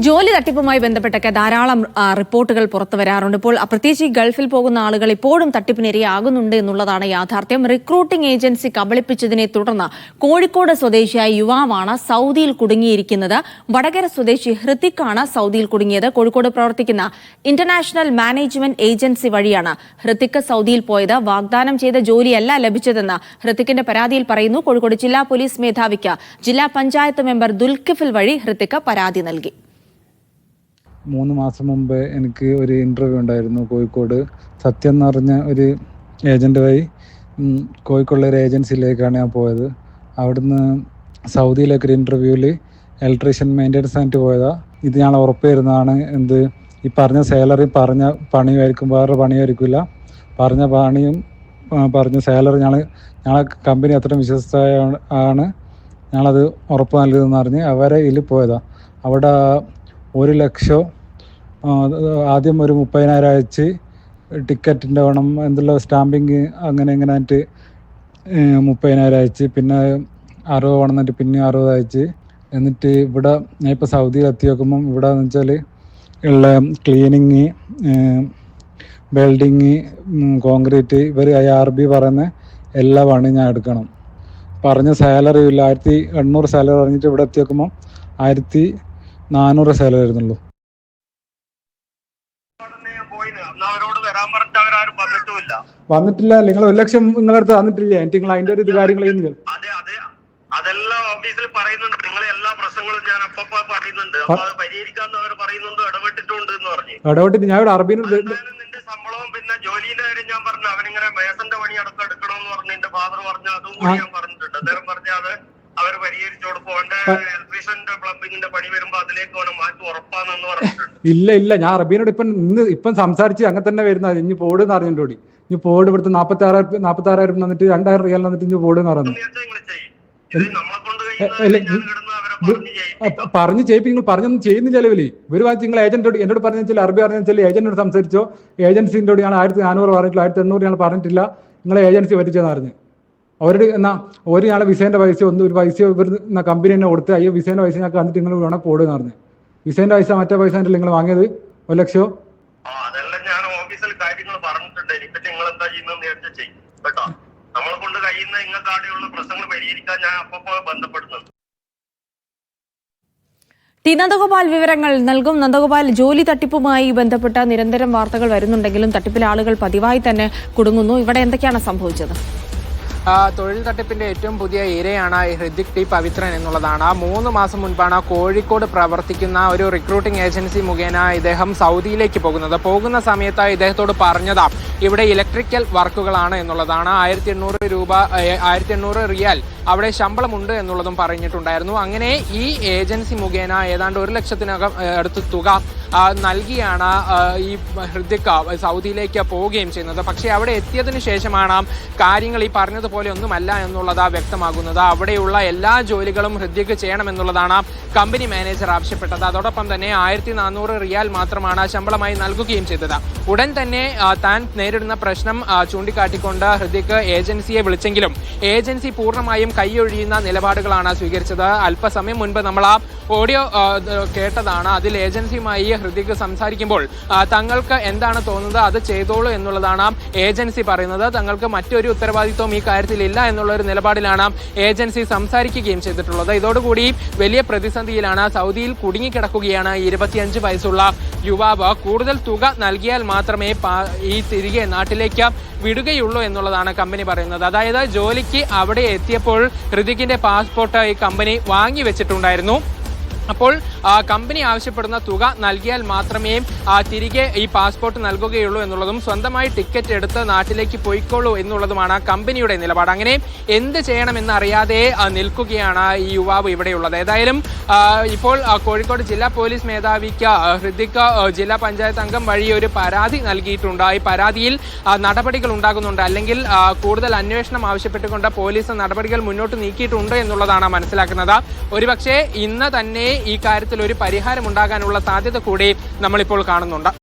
ജോലി തട്ടിപ്പുമായി ബന്ധപ്പെട്ടൊക്കെ ധാരാളം റിപ്പോർട്ടുകൾ പുറത്തു വരാറുണ്ട്. ഇപ്പോൾ പ്രത്യേകിച്ച് ഈ ഗൾഫിൽ പോകുന്ന ആളുകൾ ഇപ്പോഴും തട്ടിപ്പിനിരയാകുന്നുണ്ട് എന്നുള്ളതാണ് യാഥാർത്ഥ്യം. റിക്രൂട്ടിംഗ് ഏജൻസി കബളിപ്പിച്ചതിനെ തുടർന്ന് കോഴിക്കോട് സ്വദേശിയായ യുവാവാണ് സൗദിയിൽ കുടുങ്ങിയിരിക്കുന്നത്. വടകര സ്വദേശി ഹൃതിക്കാണ് സൗദിയിൽ കുടുങ്ങിയത്. കോഴിക്കോട് പ്രവർത്തിക്കുന്ന ഇന്റർനാഷണൽ മാനേജ്മെന്റ് ഏജൻസി വഴിയാണ് ഹൃതിക്ക് സൗദിയിൽ പോയത്. വാഗ്ദാനം ചെയ്ത ജോലിയല്ല ലഭിച്ചതെന്ന് ഹൃതിക്കിന്റെ പരാതിയിൽ പറയുന്നു. കോഴിക്കോട് ജില്ലാ പോലീസ് മേധാവിക്ക് ജില്ലാ പഞ്ചായത്ത് മെമ്പർ ദുൽക്കിഫിൽ വഴി ഹൃതിക്ക് പരാതി നൽകി. 3 മാസം മുമ്പ് എനിക്ക് ഒരു ഇൻ്റർവ്യൂ ഉണ്ടായിരുന്നു കോഴിക്കോട്. സത്യം എന്ന് പറഞ്ഞ ഒരു ഏജൻറ്റ് വഴി കോഴിക്കോടുള്ള ഒരു ഏജൻസിയിലേക്കാണ് ഞാൻ പോയത്. അവിടുന്ന് സൗദിയിലേക്കൊരു ഇൻ്റർവ്യൂവിൽ ഇലക്ട്രീഷ്യൻ മെയിൻ്റെനൻസ് ആയിട്ട് പോയതാണ്. ഇത് ഞാൻ ഉറപ്പ് വരുന്നതാണ്. ഈ പറഞ്ഞ സാലറി പറഞ്ഞ പണിയായിരിക്കും, വേറെ പണിയായിരിക്കില്ല. പറഞ്ഞ പണിയും പറഞ്ഞ സാലറി ഞങ്ങളെ കമ്പനി അത്രയും വിശ്വസ്തയാണ്, ഞങ്ങളത് ഉറപ്പ് നൽകുന്നതെന്ന് പറഞ്ഞ് അവരെ ഇതിൽ പോയതാണ്. അവിടെ 1 ലക്ഷം ആദ്യം ഒരു 30,000 അയച്ച് ടിക്കറ്റിൻ്റെ വേണം എന്തെല്ലോ സ്റ്റാമ്പിങ് അങ്ങനെ ആയിട്ട് 30,000 അയച്ച്, പിന്നെ 60 വേണമെന്നിട്ട് പിന്നെ 60 അയച്ച്. എന്നിട്ട് ഇവിടെ ഞാൻ ഇപ്പോൾ സൗദിയിൽ എത്തി നോക്കുമ്പം ഇവിടെ എന്ന് വെച്ചാൽ ഉള്ള ക്ലീനിങ്, വെൽഡിങ്, കോൺക്രീറ്റ് ഇവർ IRB പറയുന്ന എല്ലാ പണിയും ഞാൻ എടുക്കണം. പറഞ്ഞ സാലറി ഇല്ല. 1,800 സാലറി പറഞ്ഞിട്ട് ഇവിടെ എത്തി നോക്കുമ്പം 1,400 സാലറി ആയിരുന്നുള്ളൂ. വന്നിട്ടില്ല. നിങ്ങൾ 1 ലക്ഷം നിങ്ങളുടെ അടുത്ത് തന്നിട്ടില്ല. നിങ്ങൾ അതിന്റെ ഒരു ഇത് കാര്യങ്ങൾ അതെല്ലാം ഓഫീസിൽ പറയുന്നുണ്ട്. നിങ്ങളെ എല്ലാ പ്രശ്നങ്ങളും ഞാൻ അപ്പൊ പറയുന്നുണ്ട്. പരിഹരിക്കാന്ന് അവർ പറയുന്നുണ്ട്. ഇടപെട്ടിട്ടുണ്ട് എന്ന് പറഞ്ഞു. ഇടപെട്ടിട്ട് ഞാൻ ഇവിടെ അറബീനോട് നിന്റെ ശമ്പളവും പിന്നെ ജോലിന്റെ കാര്യം ഞാൻ പറഞ്ഞു. അവനിങ്ങനെ മേസന്റെ പണി അടക്കം എടുക്കണമെന്ന് പറഞ്ഞു എന്റെ ഫാദർ പറഞ്ഞു. അതും കൂടി ഞാൻ പറഞ്ഞിട്ടുണ്ട്. അദ്ദേഹം പറഞ്ഞ അത് അവർ പരിഹരിച്ചു കൊടുക്കും. അവന്റെ ഇലക്ട്രീഷ്യന്റെ പ്ലംബിങ്ങിന്റെ പണി വരുമ്പോ അതിലേക്ക് അവനെ മാറ്റി ഉറപ്പാന്ന് പറഞ്ഞിട്ടുണ്ട്. ഇല്ല ഞാൻ അറബീനോട് ഇപ്പം സംസാരിച്ച് അങ്ങനെ തന്നെ വരുന്നത്. ഇനി പോടെന്ന് അറിഞ്ഞോടി. ഇനി പോട് ഇവിടുത്തെ 46,000 തന്നിട്ട് 2,000 റിയാൽ തന്നിട്ട് ഇനി പോടെന്ന് പറഞ്ഞു. പറഞ്ഞു ചെയ്യിപ്പി. നിങ്ങൾ പറഞ്ഞൊന്നും ചെയ്യുന്നില്ല. ഇവർ വാങ്ങിച്ച് നിങ്ങൾ ഏജന്റോട് എന്നോട് പറഞ്ഞാൽ അറബി പറഞ്ഞാൽ ഏജന്റിനോട് സംസാരിച്ചോ. ഏജൻസിൻ്റെയോട് ഞാൻ 1,400 പറഞ്ഞിട്ടില്ല, 1,800 ഞാൻ പറഞ്ഞിട്ടില്ല. നിങ്ങളെ ഏജൻസി പറ്റിച്ചെന്ന് അറിഞ്ഞ് അവരോട് ഒരു ഞാളെ വിസേന്റെ പൈസ ഒരു പൈസ ഇവർ കമ്പനി തന്നെ കൊടുത്ത് അയ്യോ വിസേന്റെ പൈസ ഞങ്ങൾക്ക് വന്നിട്ട് നിങ്ങൾ വേണം പോടുന്ന് പറഞ്ഞു. വിസേന്റെ പൈസ മറ്റേ പൈസ നിങ്ങൾ വാങ്ങിയത് 1 ലക്ഷം. അതെല്ലാം ഞാൻ ഓഫീസിൽ കാര്യങ്ങൾ പറഞ്ഞിട്ടുണ്ട്. എനിക്ക് നിങ്ങൾ എന്താ ചെയ്യുന്നത് നേരത്തെ ചെയ്യും കേട്ടോ. നമ്മളെ കൊണ്ട് കഴിയുന്ന ഇങ്ങനത്തെ ആടെയുള്ള പ്രശ്നങ്ങൾ പരിഹരിക്കാൻ ഞാൻ അപ്പൊ ബന്ധപ്പെടുന്നുണ്ട്. ടി നന്ദഗോപാൽ വിവരങ്ങൾ നൽകും. നന്ദഗോപാൽ, ജോലി തട്ടിപ്പുമായി ബന്ധപ്പെട്ട നിരന്തരം വാർത്തകൾ വരുന്നുണ്ടെങ്കിലും തട്ടിപ്പിലെ ആളുകൾ പതിവായി തന്നെ കുടുങ്ങുന്നു. ഇവിടെ എന്തൊക്കെയാണ് സംഭവിച്ചത്? തൊഴിൽ തട്ടിപ്പിന്റെ ഏറ്റവും പുതിയ ഇരയാണ് ഹൃതിക് ടി പവിത്രൻ എന്നുള്ളതാണ്. 3 മാസം മുൻപാണ് കോഴിക്കോട് പ്രവർത്തിക്കുന്ന ഒരു റിക്രൂട്ടിംഗ് ഏജൻസി മുഖേന ഇദ്ദേഹം സൗദിയിലേക്ക് പോകുന്ന സമയത്ത് ഇദ്ദേഹത്തോട് പറഞ്ഞത് ഇവിടെ ഇലക്ട്രിക്കൽ വർക്കുകളാണ് എന്നുള്ളതാണ്. 1,800 റിയാൽ അവിടെ ശമ്പളമുണ്ട് എന്നുള്ളതും പറഞ്ഞിട്ടുണ്ടായിരുന്നു. അങ്ങനെ ഈ ഏജൻസി മുഖേന ഏതാണ്ട് 1 ലക്ഷത്തിനകം അടുത്ത് തുക നൽകിയാണ് ഈ ഹൃതിക് സൗദിയിലേക്ക് പോവുകയും ചെയ്യുന്നത്. പക്ഷേ അവിടെ എത്തിയതിനു ശേഷമാണ് കാര്യങ്ങൾ ഈ പറഞ്ഞതുപോലെ ഒന്നുമല്ല എന്നുള്ളത് വ്യക്തമാകുന്നത്. അവിടെയുള്ള എല്ലാ ജോലികളും ഹൃതിക് ചെയ്യണമെന്നുള്ളതാണ് കമ്പനി മാനേജർ ആവശ്യപ്പെട്ടത്. അതോടൊപ്പം തന്നെ 1,400 റിയാൽ മാത്രമാണ് ശമ്പളമായി നൽകുകയും ചെയ്തത്. ഉടൻ തന്നെ താൻ നേരിടുന്ന പ്രശ്നം ചൂണ്ടിക്കാട്ടിക്കൊണ്ട് ഹൃതിക് ഏജൻസിയെ വിളിച്ചെങ്കിലും ഏജൻസി പൂർണ്ണമായും കൈയൊഴിയുന്ന നിലപാടുകളാണ് സ്വീകരിച്ചത്. അല്പസമയം മുൻപ് നമ്മൾ ആ ഓഡിയോ കേട്ടതാണ്. അതിൽ ഏജൻസിയുമായി ഹൃതിക് സംസാരിക്കുമ്പോൾ തങ്ങൾക്ക് എന്താണ് തോന്നുന്നത് അത് ചെയ്തോളൂ എന്നുള്ളതാണ് ഏജൻസി പറയുന്നത്. തങ്ങൾക്ക് മറ്റൊരു ഉത്തരവാദിത്വം ഈ കാര്യത്തിൽ ഇല്ല എന്നുള്ളൊരു നിലപാടിലാണ് ഏജൻസി സംസാരിക്കുകയും ചെയ്തിട്ടുള്ളത്. ഇതോടുകൂടി വലിയ പ്രതിസന്ധിയിലാണ്. സൗദിയിൽ കുടുങ്ങിക്കിടക്കുകയാണ് 25 വയസ്സുള്ള യുവാവ്. കൂടുതൽ തുക നൽകിയാൽ മാത്രമേ ഈ തിരികെ നാട്ടിലേക്ക് വിടുകയുള്ളൂ എന്നുള്ളതാണ് കമ്പനി പറയുന്നത്. അതായത് ജോലിക്ക് അവിടെ എത്തിയപ്പോൾ ഹൃതികിന്റെ പാസ്പോർട്ട് ഈ കമ്പനി വാങ്ങി വെച്ചിട്ടുണ്ടായിരുന്നു. അപ്പോൾ കമ്പനി ആവശ്യപ്പെടുന്ന തുക നൽകിയാൽ മാത്രമേ തിരികെ ഈ പാസ്പോർട്ട് നൽകുകയുള്ളൂ എന്നുള്ളതും സ്വന്തമായി ടിക്കറ്റ് എടുത്ത് നാട്ടിലേക്ക് പോയിക്കോളൂ എന്നുള്ളതുമാണ് കമ്പനിയുടെ നിലപാട്. അങ്ങനെ എന്ത് ചെയ്യണമെന്ന് അറിയാതെ നിൽക്കുകയാണ് ഈ യുവാവ് ഇവിടെയുള്ളത്. ഏതായാലും ഇപ്പോൾ കോഴിക്കോട് ജില്ലാ പോലീസ് മേധാവിക്ക് ഹൃതിക് ജില്ലാ പഞ്ചായത്ത് അംഗം വഴി ഒരു പരാതി നൽകിയിട്ടുണ്ട്. ഈ പരാതിയിൽ നടപടികൾ ഉണ്ടാകുന്നുണ്ട്, അല്ലെങ്കിൽ കൂടുതൽ അന്വേഷണം ആവശ്യപ്പെട്ടുകൊണ്ട് പോലീസ് നടപടികൾ മുന്നോട്ട് നീക്കിയിട്ടുണ്ട് എന്നുള്ളതാണ് മനസ്സിലാക്കുന്നത്. ഒരുപക്ഷെ ഇന്ന് തന്നെ ഈ കാര്യത്തിൽ ഒരു പരിഹാരം ഉണ്ടാകാനുള്ള സാധ്യത കൂടി നമ്മളിപ്പോൾ കാണുന്നുണ്ട്.